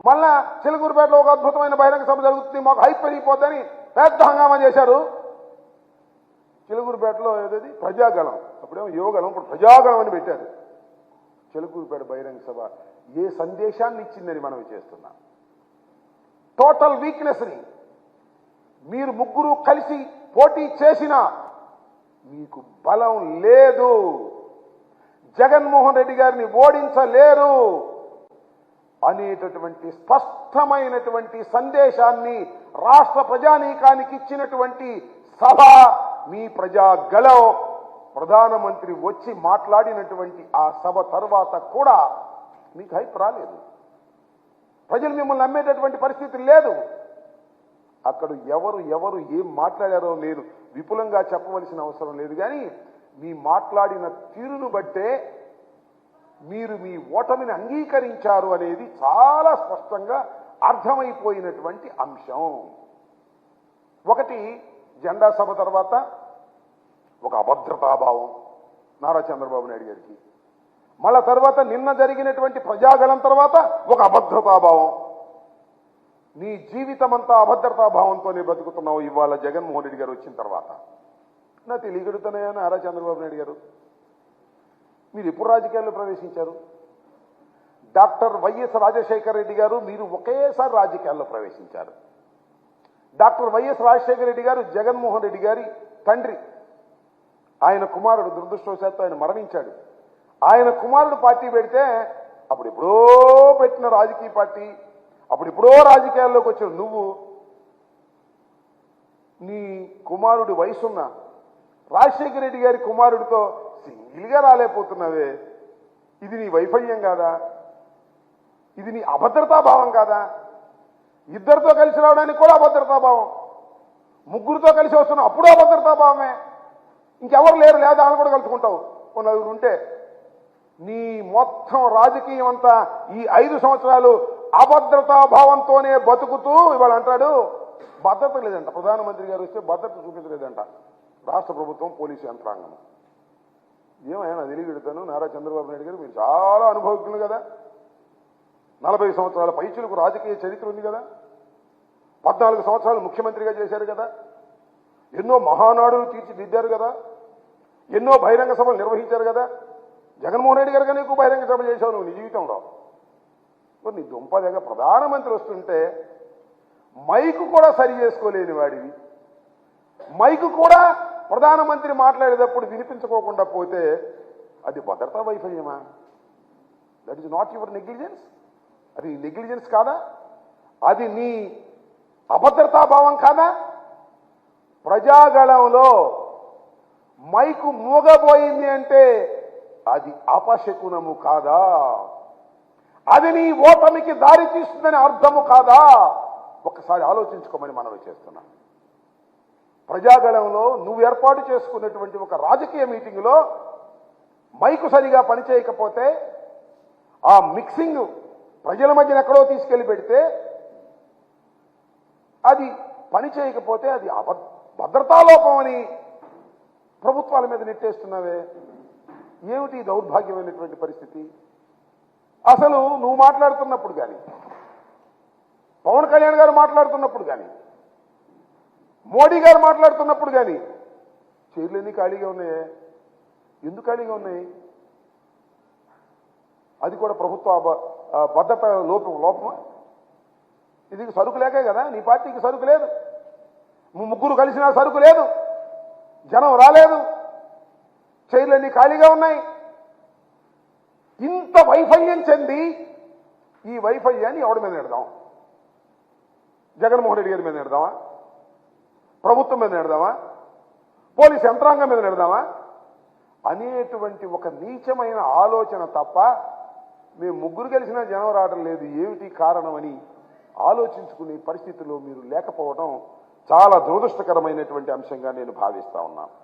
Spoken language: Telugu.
మళ్ళా చిలుకూరుపేటలో ఒక అద్భుతమైన బహిరంగ సభ జరుగుతుంది, మాకు హైప్ పెరిగిపోద్దని పెద్ద హంగామా చేశారు. చిలుకూరుపేటలో ఏదది ప్రజాగళం, అప్పుడేమో యువగళం, ఇప్పుడు ప్రజాగళం అని పెట్టారు. చిలుకూరుపేట బహిరంగ సభ ఏ సందేశాన్ని ఇచ్చిందని మనం చేస్తున్నాం. టోటల్ వీక్నెస్ని మీరు ముగ్గురు కలిసి పోటీ చేసినా మీకు బలం లేదు, జగన్మోహన్ రెడ్డి గారిని ఓడించలేరు అనేటటువంటి స్పష్టమైనటువంటి సందేశాన్ని రాష్ట్ర ప్రజానీకానికి ఇచ్చినటువంటి సభ మీ ప్రజాగళం. ప్రధానమంత్రి వచ్చి మాట్లాడినటువంటి ఆ సభ తర్వాత కూడా మీకు హైప్ రాలేదు, ప్రజలు మిమ్మల్ని నమ్మేటటువంటి పరిస్థితి లేదు. అక్కడ ఎవరు ఏం మాట్లాడారో నేను విపులంగా చెప్పవలసిన అవసరం లేదు, కానీ మీ మాట్లాడిన తీరును బట్టే మీరు మీ ఓటమిని అంగీకరించారు అనేది చాలా స్పష్టంగా అర్థమైపోయినటువంటి అంశం. ఒకటి, జెండా సభ తర్వాత ఒక అభద్రతాభావం నారా చంద్రబాబు నాయుడు గారికి, మళ్ళా తర్వాత నిన్న జరిగినటువంటి ప్రజాగళం తర్వాత ఒక అభద్రతాభావం. నీ జీవితం అంతా అభద్రతాభావంతోనే బతుకుతున్నావు ఇవాళ జగన్మోహన్ రెడ్డి గారు వచ్చిన తర్వాత. నా తెలియగడుతున్నాయా నారా చంద్రబాబు నాయుడు గారు, మీరు ఎప్పుడు రాజకీయాల్లో ప్రవేశించారు? డాక్టర్ వైఎస్ రాజశేఖర రెడ్డి గారు మీరు ఒకేసారి రాజకీయాల్లో ప్రవేశించారు. డాక్టర్ వైఎస్ రాజశేఖర రెడ్డి గారు జగన్మోహన్ రెడ్డి గారి తండ్రి, ఆయన కుమారుడు దురదృష్టవశాత్తు ఆయన మరణించాడు. ఆయన కుమారుడు పార్టీ పెడితే అప్పుడెప్పుడో పెట్టిన రాజకీయ పార్టీ, అప్పుడెప్పుడో రాజకీయాల్లోకి వచ్చిన నువ్వు నీ కుమారుడు వయసున్న రాజశేఖర రెడ్డి గారి కుమారుడితో సింగిల్గా రాలేకపోతున్నావే, ఇది నీ వైఫల్యం కాదా? ఇది నీ అభద్రతాభావం కాదా? ఇద్దరితో కలిసి రావడానికి కూడా అభద్రతాభావం, ముగ్గురితో కలిసి వస్తున్నావు అప్పుడు అభద్రతాభావమే. ఇంకెవరు లేరు, లేదా అని కూడా కలుసుకుంటావు ఓ నలుగురు ఉంటే. నీ మొత్తం రాజకీయం అంతా ఈ 5 సంవత్సరాలు అభద్రతాభావంతోనే బతుకుతూ ఇవాళ అంటాడు భద్రత లేదంట. ప్రధానమంత్రి గారు వస్తే భద్రత చూపించలేదంట రాష్ట్ర ప్రభుత్వం, పోలీసు యంత్రాంగం. ఏమైనా తెలియగెడతాను నారా చంద్రబాబు నాయుడు గారు, మీరు చాలా అనుభవజ్ఞులు కదా, 40 సంవత్సరాల పైచులకు రాజకీయ చరిత్ర ఉంది కదా, 14 సంవత్సరాలు ముఖ్యమంత్రిగా చేశారు కదా, ఎన్నో మహానాడులు తీర్చిదిద్దారు కదా, ఎన్నో బహిరంగ సభలు నిర్వహించారు కదా. జగన్మోహన్ రెడ్డి గారు కానీ ఎక్కువ బహిరంగ సభలు చేశావు నువ్వు నీ జీవితంలో. నీ దుంప దగ్గర ప్రధానమంత్రి వస్తుంటే మైకు కూడా సరి చేసుకోలేని వాడివి, మైకు కూడా ప్రధానమంత్రి మాట్లాడేటప్పుడు వినిపించుకోకుండా పోతే అది భద్రతా వైఫల్యమా? That is not your negligence. అది నెగ్లిజెన్స్ కాదా? అది నీ అభద్రతాభావం కాదా? ప్రజాగళంలో మైకు మూగబోయింది అంటే అది అపశకునము కాదా? అది నీ ఓటమికి దారి తీస్తుందని అర్థము కాదా? ఒక్కసారి ఆలోచించుకోమని మనవి చేస్తున్నాం. ప్రజాగళంలో నువ్వు ఏర్పాటు చేసుకున్నటువంటి ఒక రాజకీయ మీటింగ్లో మైకు సరిగా పనిచేయకపోతే, ఆ మిక్సింగ్ ప్రజల మధ్యన ఎక్కడో తీసుకెళ్లి పెడితే, అది పని చేయకపోతే అది భద్రతాలోపం అని ప్రభుత్వాల మీద నెట్టేస్తున్నావే. ఏమిటి దౌర్భాగ్యమైనటువంటి పరిస్థితి? అసలు నువ్వు మాట్లాడుతున్నప్పుడు కానీ, పవన్ కళ్యాణ్ గారు మాట్లాడుతున్నప్పుడు కానీ, మోడీ గారు మాట్లాడుతున్నప్పుడు కానీ చైర్లన్నీ ఖాళీగా ఉన్నాయే. ఎందుకు ఖాళీగా ఉన్నాయి? అది కూడా ప్రభుత్వ భద్రత లోపమా? ఇది సరుకు లేకే కదా, నీ పార్టీకి సరుకు లేదు, ముగ్గురు కలిసినా సరుకు లేదు, జనం రాలేదు, చైర్లన్నీ ఖాళీగా ఉన్నాయి. ఇంత వైఫల్యం చెంది ఈ వైఫల్యాన్ని ఎవడి మీద నెడదాం? జగన్మోహన్ రెడ్డి గారి మీద నెడదామా? ప్రభుత్వం మీద నెడదామా? పోలీస్ యంత్రాంగం మీద నెడదామా అనేటువంటి ఒక నీచమైన ఆలోచన తప్ప మేము ముగ్గురు కలిసినా జనం రావడం లేదు, ఏమిటి కారణమని ఆలోచించుకునే పరిస్థితిలో మీరు లేకపోవడం చాలా దురదృష్టకరమైనటువంటి అంశంగా నేను భావిస్తా ఉన్నాను.